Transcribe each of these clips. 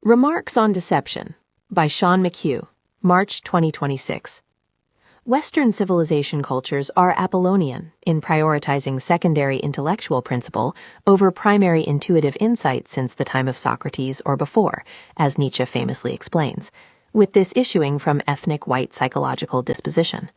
Remarks on Deception by Sean McHugh, March 2026. Western civilization cultures are Apollonian in prioritizing secondary intellectual principle over primary intuitive insight since the time of Socrates or before, as Nietzsche famously explains, with this issuing from ethnic white psychological disposition.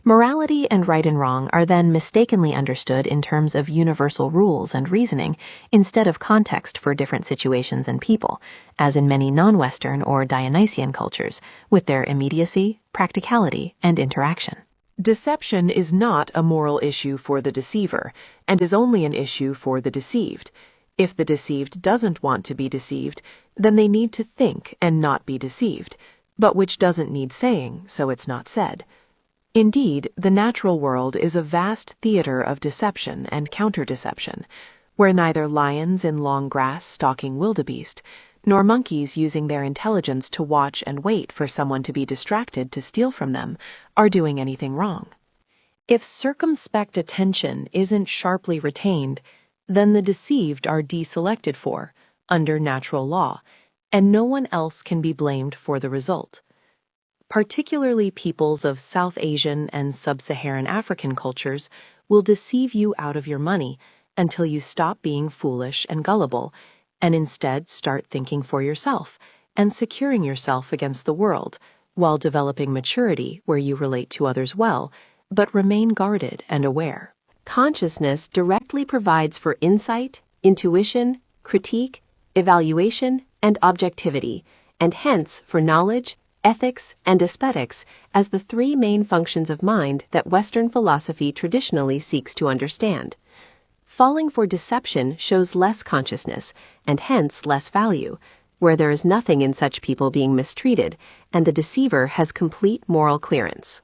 Morality and right and wrong are then mistakenly understood in terms of universal rules and reasoning instead of context for different situations and people, as in many non-Western or Dionysian cultures, with their immediacy, practicality, and interaction. Deception is not a moral issue for the deceiver, and is only an issue for the deceived. If the deceived doesn't want to be deceived, then they need to think and not be deceived, but which doesn't need saying, so it's not said. Indeed, the natural world is a vast theater of deception and counter-deception, where neither lions in long grass stalking wildebeest, nor monkeys using their intelligence to watch and wait for someone to be distracted to steal from them, are doing anything wrong. If circumspect attention isn't sharply retained, then the deceived are deselected for, under natural law, and no one else can be blamed for the result. Particularly peoples of South Asian and Sub-Saharan African cultures will deceive you out of your money until you stop being foolish and gullible, and instead start thinking for yourself and securing yourself against the world, while developing maturity where you relate to others well, but remain guarded and aware. Consciousness directly provides for insight, intuition, critique, evaluation, and objectivity, and hence for knowledge, ethics, and aesthetics as the three main functions of mind that Western philosophy traditionally seeks to understand. Falling for deception shows less consciousness, and hence less value, where there is nothing in such people being mistreated, and the deceiver has complete moral clearance.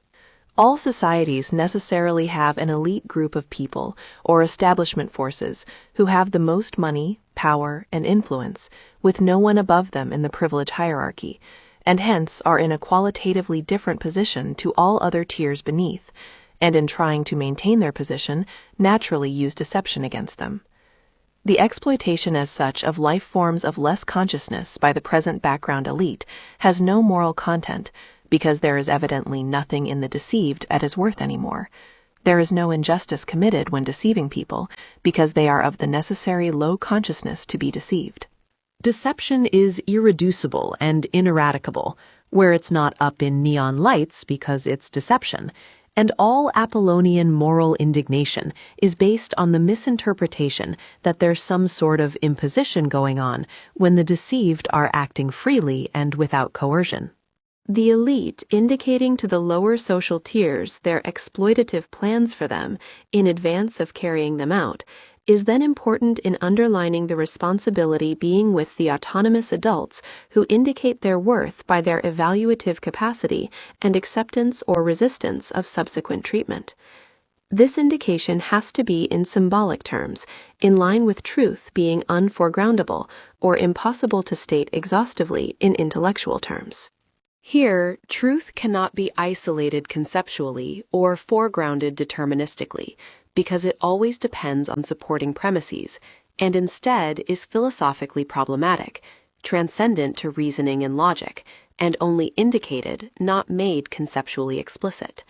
All societies necessarily have an elite group of people, or establishment forces, who have the most money, power, and influence, with no one above them in the privilege hierarchy, and hence are in a qualitatively different position to all other tiers beneath, and in trying to maintain their position, naturally use deception against them. The exploitation as such of life forms of less consciousness by the present background elite has no moral content, because there is evidently nothing in the deceived that is worth any more. There is no injustice committed when deceiving people, because they are of the necessary low consciousness to be deceived. Deception is irreducible and ineradicable, where it's not up in neon lights because it's deception, and all Apollonian moral indignation is based on the misinterpretation that there's some sort of imposition going on when the deceived are acting freely and without coercion. The elite indicating to the lower social tiers their exploitative plans for them in advance of carrying them out is then important in underlining the responsibility being with the autonomous adults who indicate their worth by their evaluative capacity and acceptance or resistance of subsequent treatment. This indication has to be in symbolic terms, in line with truth being unforegroundable or impossible to state exhaustively in intellectual terms. Here, truth cannot be isolated conceptually or foregrounded deterministically, because it always depends on supporting premises, and instead is philosophically problematic, transcendent to reasoning and logic, and only indicated, not made conceptually explicit.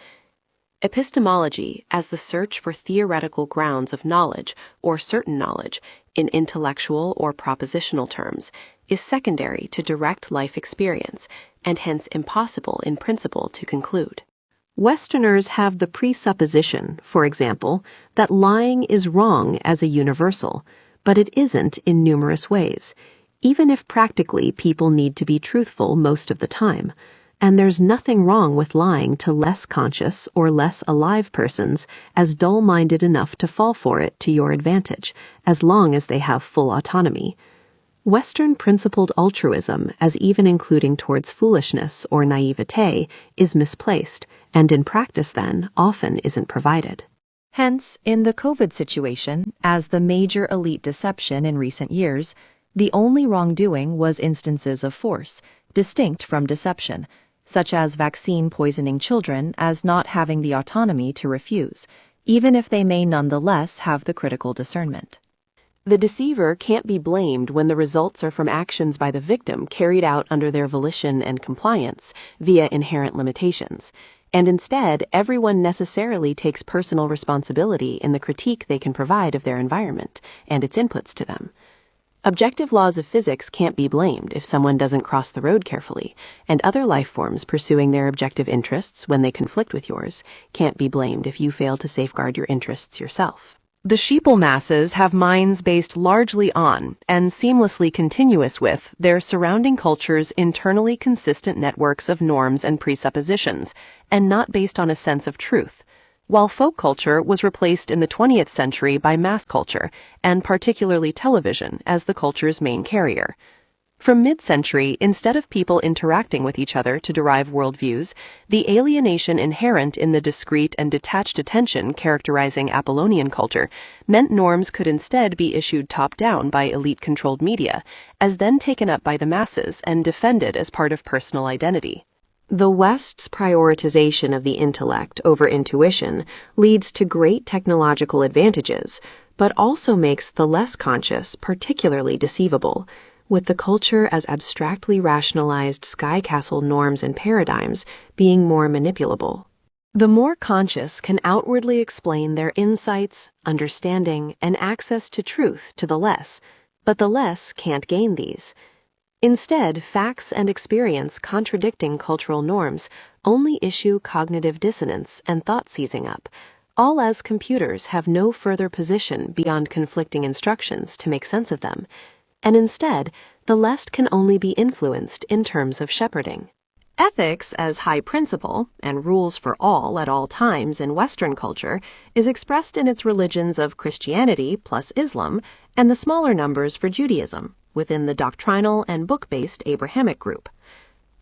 Epistemology, as the search for theoretical grounds of knowledge or certain knowledge in intellectual or propositional terms, is secondary to direct life experience, and hence impossible in principle to conclude. Westerners have the presupposition, for example, that lying is wrong as a universal, but it isn't in numerous ways, even if practically people need to be truthful most of the time, and there's nothing wrong with lying to less conscious or less alive persons as dull-minded enough to fall for it to your advantage, as long as they have full autonomy. Western principled altruism, as even including towards foolishness or naivete, is misplaced, and in practice then often isn't provided. Hence, in the COVID situation, as the major elite deception in recent years, the only wrongdoing was instances of force, distinct from deception, such as vaccine poisoning children as not having the autonomy to refuse, even if they may nonetheless have the critical discernment. The deceiver can't be blamed when the results are from actions by the victim carried out under their volition and compliance via inherent limitations, and instead everyone necessarily takes personal responsibility in the critique they can provide of their environment and its inputs to them. Objective laws of physics can't be blamed if someone doesn't cross the road carefully, and other life forms pursuing their objective interests when they conflict with yours can't be blamed if you fail to safeguard your interests yourself. The sheeple masses have minds based largely on, and seamlessly continuous with, their surrounding culture's internally consistent networks of norms and presuppositions, and not based on a sense of truth, while folk culture was replaced in the 20th century by mass culture, and particularly television, as the culture's main carrier. From mid-century, instead of people interacting with each other to derive worldviews, the alienation inherent in the discrete and detached attention characterizing Apollonian culture meant norms could instead be issued top-down by elite-controlled media, as then taken up by the masses and defended as part of personal identity. The West's prioritization of the intellect over intuition leads to great technological advantages, but also makes the less conscious particularly deceivable, with the culture as abstractly rationalized sky castle norms and paradigms being more manipulable. The more conscious can outwardly explain their insights, understanding, and access to truth to the less, but the less can't gain these. Instead, facts and experience contradicting cultural norms only issue cognitive dissonance and thought seizing up, all as computers have no further position beyond conflicting instructions to make sense of them, and instead, the less can only be influenced in terms of shepherding. Ethics as high principle, and rules for all at all times in Western culture, is expressed in its religions of Christianity plus Islam and the smaller numbers for Judaism, within the doctrinal and book-based Abrahamic group.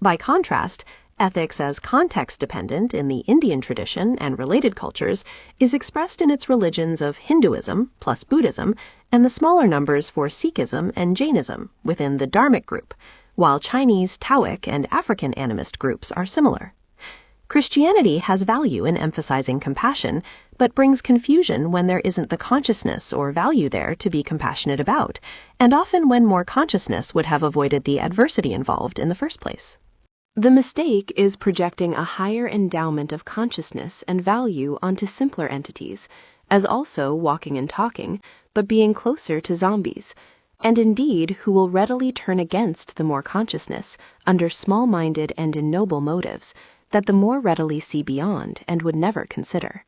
By contrast, ethics as context-dependent in the Indian tradition and related cultures is expressed in its religions of Hinduism plus Buddhism and the smaller numbers for Sikhism and Jainism within the Dharmic group, while Chinese, Taoic, and African animist groups are similar. Christianity has value in emphasizing compassion, but brings confusion when there isn't the consciousness or value there to be compassionate about, and often when more consciousness would have avoided the adversity involved in the first place. The mistake is projecting a higher endowment of consciousness and value onto simpler entities, as also walking and talking, but being closer to zombies, and indeed who will readily turn against the more consciousness under small-minded and ignoble motives that the more readily see beyond and would never consider.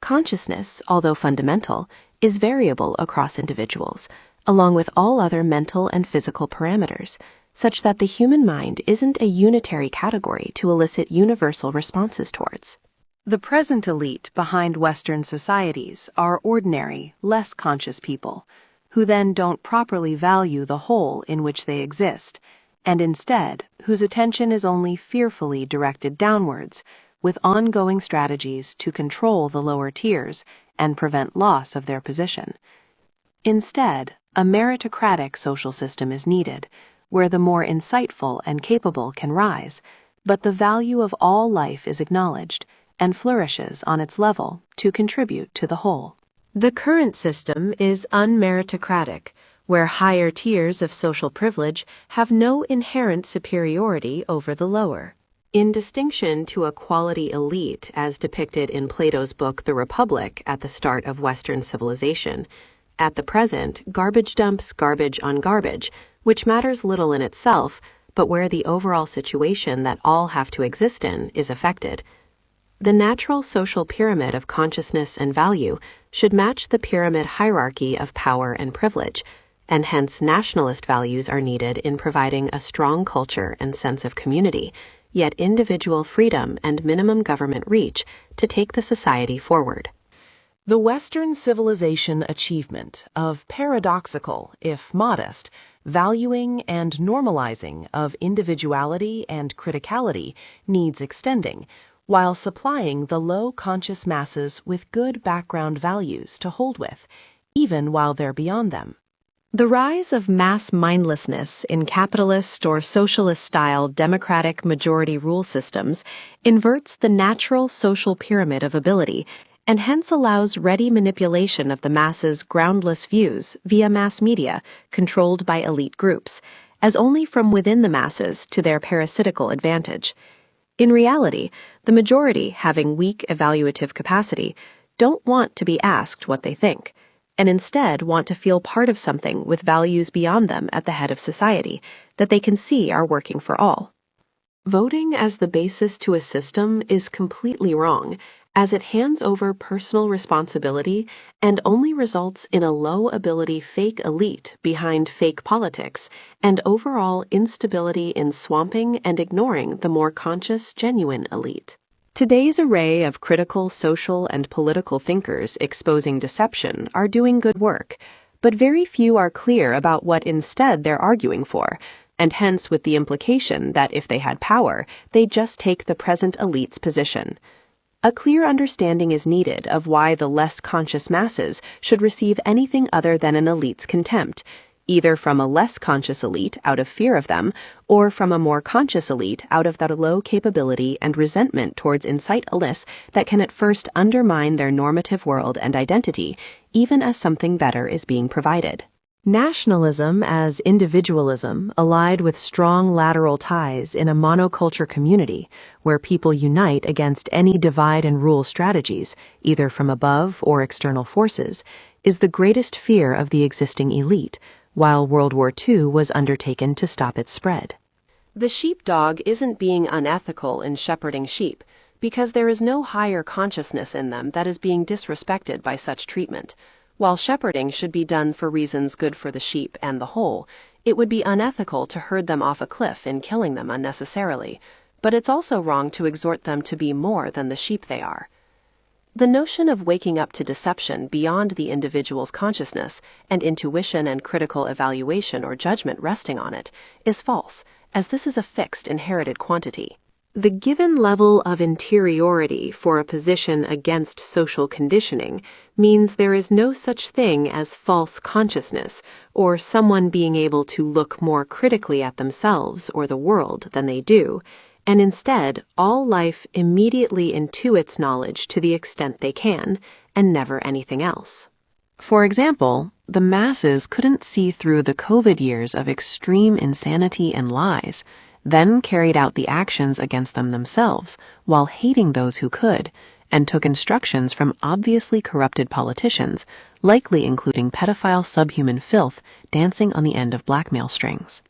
Consciousness, although fundamental, is variable across individuals, along with all other mental and physical parameters, such that the human mind isn't a unitary category to elicit universal responses towards. The present elite behind Western societies are ordinary, less conscious people, who then don't properly value the whole in which they exist, and instead, whose attention is only fearfully directed downwards, with ongoing strategies to control the lower tiers and prevent loss of their position. Instead, a meritocratic social system is needed, where the more insightful and capable can rise, but the value of all life is acknowledged and flourishes on its level to contribute to the whole. The current system is unmeritocratic, where higher tiers of social privilege have no inherent superiority over the lower. In distinction to a quality elite as depicted in Plato's book The Republic at the start of Western civilization, at the present, garbage dumps garbage on garbage, which matters little in itself, but where the overall situation that all have to exist in is affected. The natural social pyramid of consciousness and value should match the pyramid hierarchy of power and privilege, and hence nationalist values are needed in providing a strong culture and sense of community, yet individual freedom and minimum government reach to take the society forward. The Western civilization achievement of paradoxical, if modest, valuing and normalizing of individuality and criticality needs extending, while supplying the low conscious masses with good background values to hold with, even while they're beyond them. The rise of mass mindlessness in capitalist or socialist-style democratic majority rule systems inverts the natural social pyramid of ability and hence allows ready manipulation of the masses' groundless views via mass media controlled by elite groups, as only from within the masses to their parasitical advantage. In reality, the majority, having weak evaluative capacity, don't want to be asked what they think, and instead want to feel part of something with values beyond them at the head of society that they can see are working for all. Voting as the basis to a system is completely wrong, as it hands over personal responsibility and only results in a low-ability fake elite behind fake politics and overall instability in swamping and ignoring the more conscious, genuine elite. Today's array of critical social and political thinkers exposing deception are doing good work, but very few are clear about what instead they're arguing for, and hence with the implication that if they had power, they'd just take the present elite's position. A clear understanding is needed of why the less conscious masses should receive anything other than an elite's contempt, either from a less conscious elite out of fear of them, or from a more conscious elite out of that low capability and resentment towards insightfulness that can at first undermine their normative world and identity, even as something better is being provided. Nationalism as individualism allied with strong lateral ties in a monoculture community where people unite against any divide and rule strategies, either from above or external forces, is the greatest fear of the existing elite, while World War II was undertaken to stop its spread. The sheepdog isn't being unethical in shepherding sheep, because there is no higher consciousness in them that is being disrespected by such treatment. While shepherding should be done for reasons good for the sheep and the whole, it would be unethical to herd them off a cliff in killing them unnecessarily, but it's also wrong to exhort them to be more than the sheep they are. The notion of waking up to deception beyond the individual's consciousness and intuition and critical evaluation or judgment resting on it is false, as this is a fixed inherited quantity. The given level of interiority for a position against social conditioning means there is no such thing as false consciousness or someone being able to look more critically at themselves or the world than they do, and instead all life immediately intuits knowledge to the extent they can, and never anything else. For example, the masses couldn't see through the COVID years of extreme insanity and lies, then carried out the actions against them themselves while hating those who could, and took instructions from obviously corrupted politicians, likely including pedophile subhuman filth dancing on the end of blackmail strings.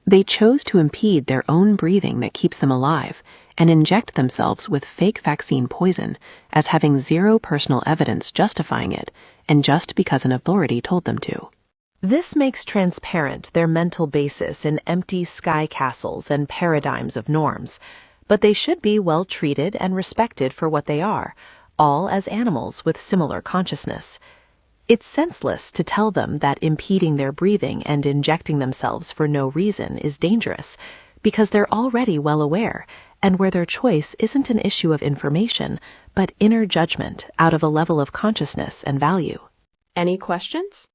They chose to impede their own breathing that keeps them alive and inject themselves with fake vaccine poison as having zero personal evidence justifying it, and just because an authority told them to. This makes transparent their mental basis in empty sky castles and paradigms of norms, but they should be well treated and respected for what they are, all as animals with similar consciousness. It's senseless to tell them that impeding their breathing and injecting themselves for no reason is dangerous, because they're already well aware, and where their choice isn't an issue of information, but inner judgment out of a level of consciousness and value. Any questions?